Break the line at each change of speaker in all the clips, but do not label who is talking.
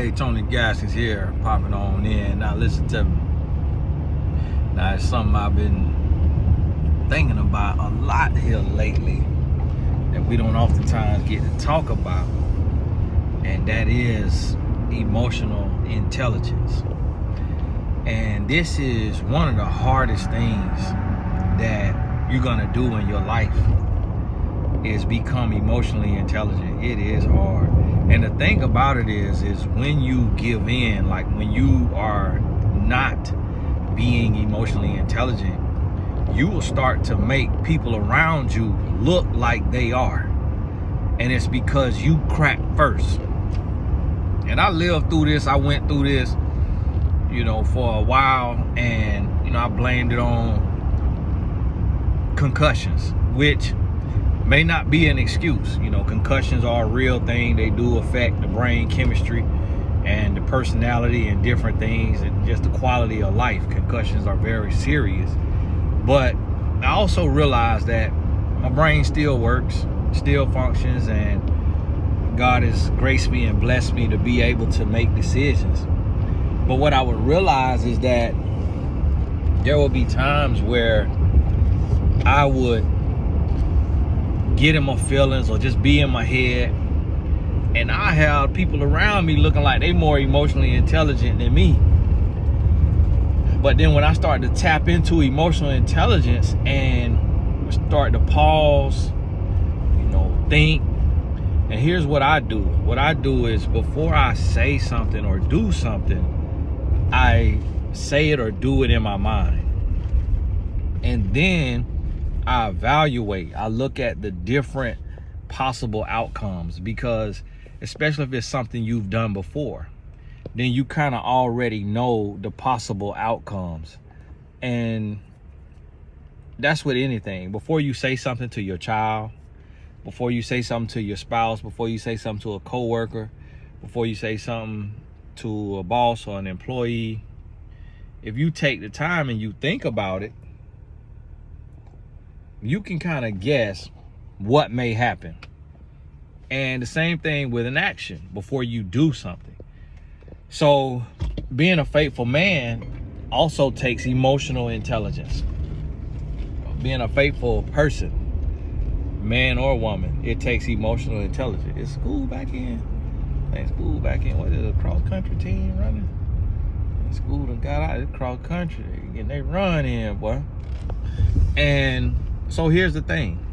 Hey, Tony Gaskins here, popping on in. Now listen to me. Now it's something I've been thinking about a lot here lately that we don't oftentimes get to talk about, and that is emotional intelligence. And this is one of the hardest things that you're gonna do in your life is become emotionally intelligent. It is hard. And the thing about it is when you give in, like when you are not being emotionally intelligent, you will start to make people around you look like they are. And it's because you crack first. And I lived through this, I went through this, for a while, and, I blamed it on concussions, which may not be an excuse. Concussions are a real thing. They do affect the brain chemistry and the personality and different things and just the quality of life. Concussions are very serious. But I also realized that my brain still works, still functions, and God has graced me and blessed me to be able to make decisions. But what I would realize is that there will be times where I would get in my feelings or just be in my head, and I have people around me looking like they more emotionally intelligent than me. But then when I start to tap into emotional intelligence and start to pause, think, and here's what I do. What I do is before I say something or do something, I say it or do it in my mind. And then I evaluate. I look at the different possible outcomes, because especially if it's something you've done before, then you kind of already know the possible outcomes. And that's with anything. Before you say something to your child, before you say something to your spouse, before you say something to a coworker, before you say something to a boss or an employee, if you take the time and you think about it, you can kind of guess what may happen. And the same thing with an action before you do something. So being a faithful man also takes emotional intelligence. Being a faithful person, man or woman, it takes emotional intelligence. Is school back in? School back in. What is it, a cross country team running? School done got out of the cross country and they run in, boy. And so here's the thing.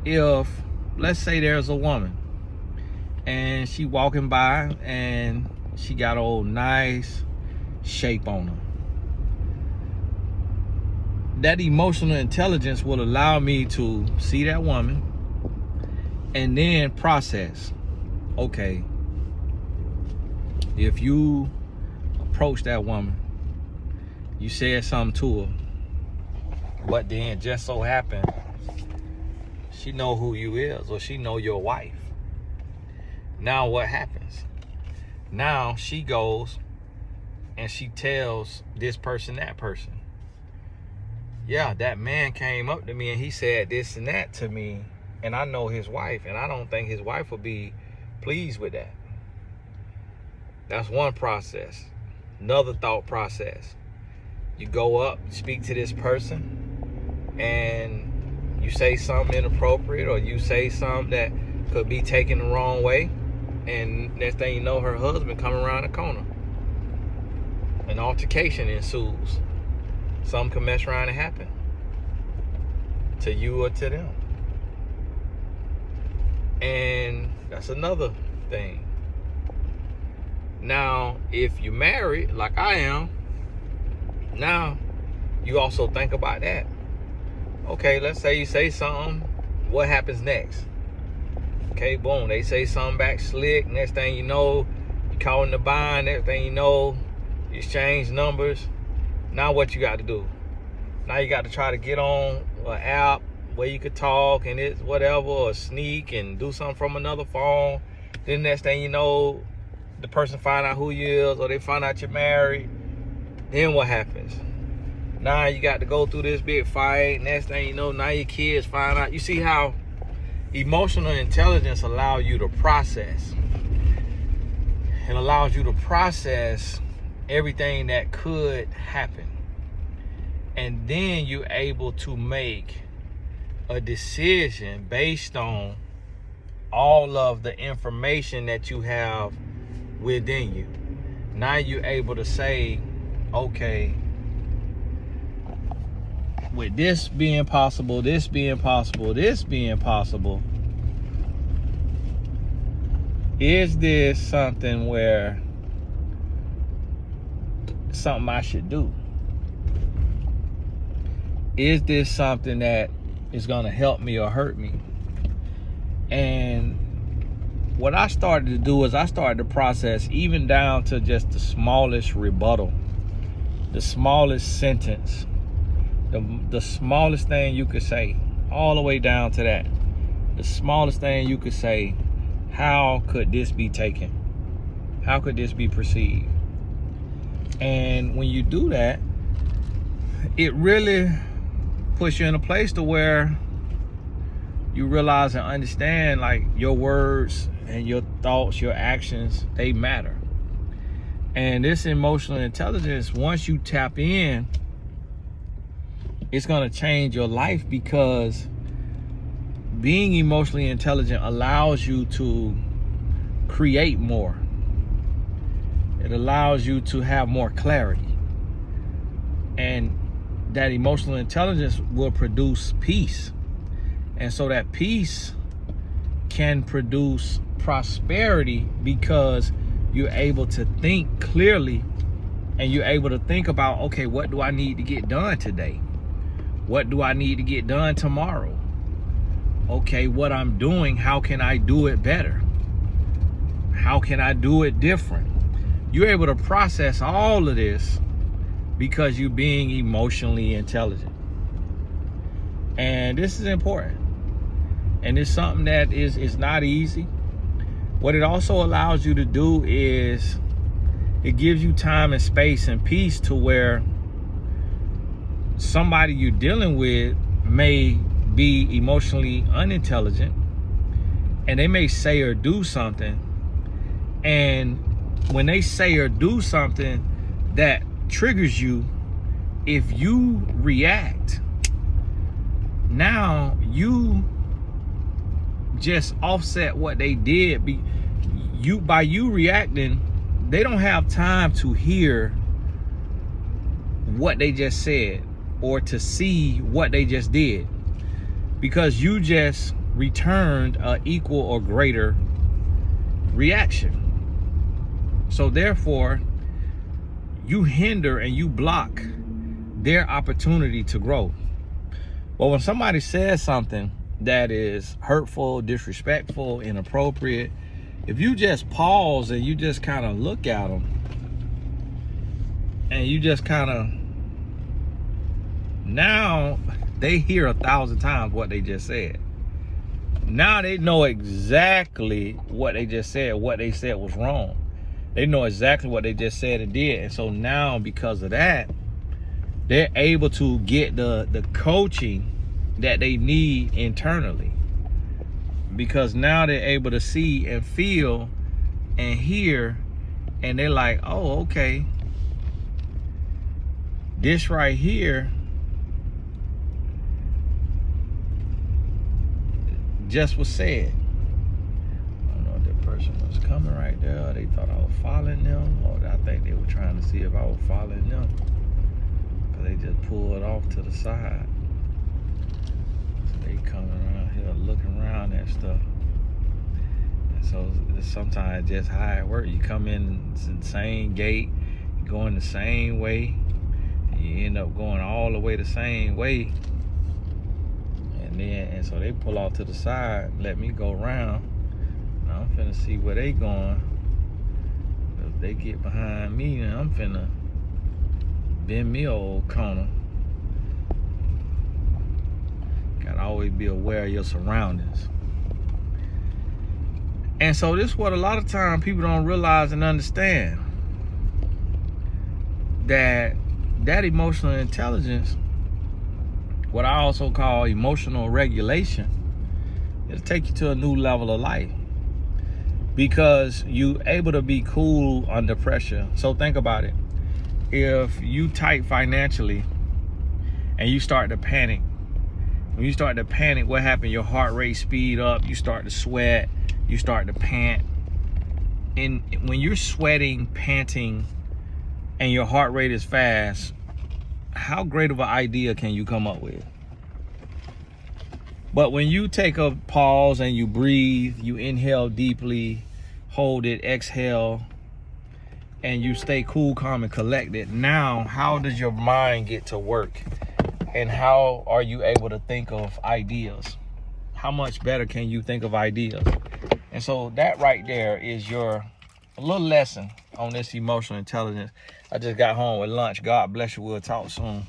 If, let's say there's a woman and she walking by and she got old nice shape on her, that emotional intelligence will allow me to see that woman and then process, okay, if you approach that woman, you said something to her, but then just so happened she know who you is, or she know your wife. Now what happens? Now she goes and she tells this person, that person, yeah, that man came up to me and he said this and that to me, and I know his wife, and I don't think his wife will be pleased with that. That's one process. Another thought process. You go up, speak to this person, and you say something inappropriate, or you say something that could be taken the wrong way, and next thing you know, her husband coming around the corner. An altercation ensues. Something can mess around and happen to you or to them. And that's another thing. Now, if you're married, like I am, now you also think about that. Okay, let's say you say something, what happens next? Okay, boom, they say something back slick. Next thing you know, you caught in the bind. Next thing you know, you exchange numbers. Now what you got to do? Now you got to try to get on an app where you could talk and it's whatever, or sneak and do something from another phone. Then next thing you know, the person find out who you is, or they find out you're married. Then what happens? Now you got to go through this big fight. Next thing you know, now your kids find out. You see how emotional intelligence allows you to process. It allows you to process everything that could happen. And then you're able to make a decision based on all of the information that you have within you. Now you're able to say, okay, with this being possible, this being possible, this being possible, is this something where something I should do? Is this something that is going to help me or hurt me? And what I started to do is I started to process even down to just the smallest rebuttal, the smallest sentence, the smallest thing you could say, all the way down to that. The smallest thing you could say, how could this be taken? How could this be perceived? And when you do that, it really puts you in a place to where you realize and understand, like, your words and your thoughts, your actions, they matter. And this emotional intelligence, once you tap in, it's going to change your life, because being emotionally intelligent allows you to create more. It allows you to have more clarity. And that emotional intelligence will produce peace. And so that peace can produce prosperity, because you're able to think clearly, and you're able to think about, okay, what do I need to get done today? What do I need to get done tomorrow? Okay, what I'm doing, how can I do it better? How can I do it different? You're able to process all of this because you're being emotionally intelligent. And this is important. And it's something that is not easy. What it also allows you to do is it gives you time and space and peace to where somebody you're dealing with may be emotionally unintelligent, and they may say or do something, and when they say or do something that triggers you, if you react, now you just offset what they did. By you reacting, they don't have time to hear what they just said or to see what they just did, because you just returned an equal or greater reaction. So therefore, you hinder and you block their opportunity to grow. But when somebody says something that is hurtful, disrespectful, inappropriate, if you just pause and you just kind of look at them, and you just kind of, now they hear 1,000 times what they just said. Now they know exactly what they just said. What they said was wrong. They know exactly what they just said and did. And so now, because of that, they're able to get the coaching that they need internally, because now they're able to see and feel and hear, and they're like, oh, okay, this right here just was said. I don't know if that person was coming right there, or they thought I was following them, or I think they were trying to see if I was following them, because they just pulled off to the side. So they coming around here looking around at stuff. And so sometimes just how it works. You come in the same gate, you go in the same way, and you end up going all the way the same way. And so they pull off to the side, let me go around. Now I'm finna see where they going. If they get behind me, then I'm finna bend me old corner. Gotta always be aware of your surroundings. And so this is what a lot of times people don't realize and understand, that emotional intelligence, what I also call emotional regulation, it'll take you to a new level of life. because you able to be cool under pressure. So think about it. If you tight financially and you start to panic, when you start to panic, what happened? Your heart rate speed up, you start to sweat, you start to pant. And when you're sweating, panting, and your heart rate is fast, how great of an idea can you come up with? But when you take a pause and you breathe, you inhale deeply, hold it, exhale, and you stay cool, calm, and collected, now how does your mind get to work? And how are you able to think of ideas? How much better can you think of ideas? And so that right there is your little lesson on this emotional intelligence. I just got home with lunch. God bless you. We'll talk soon.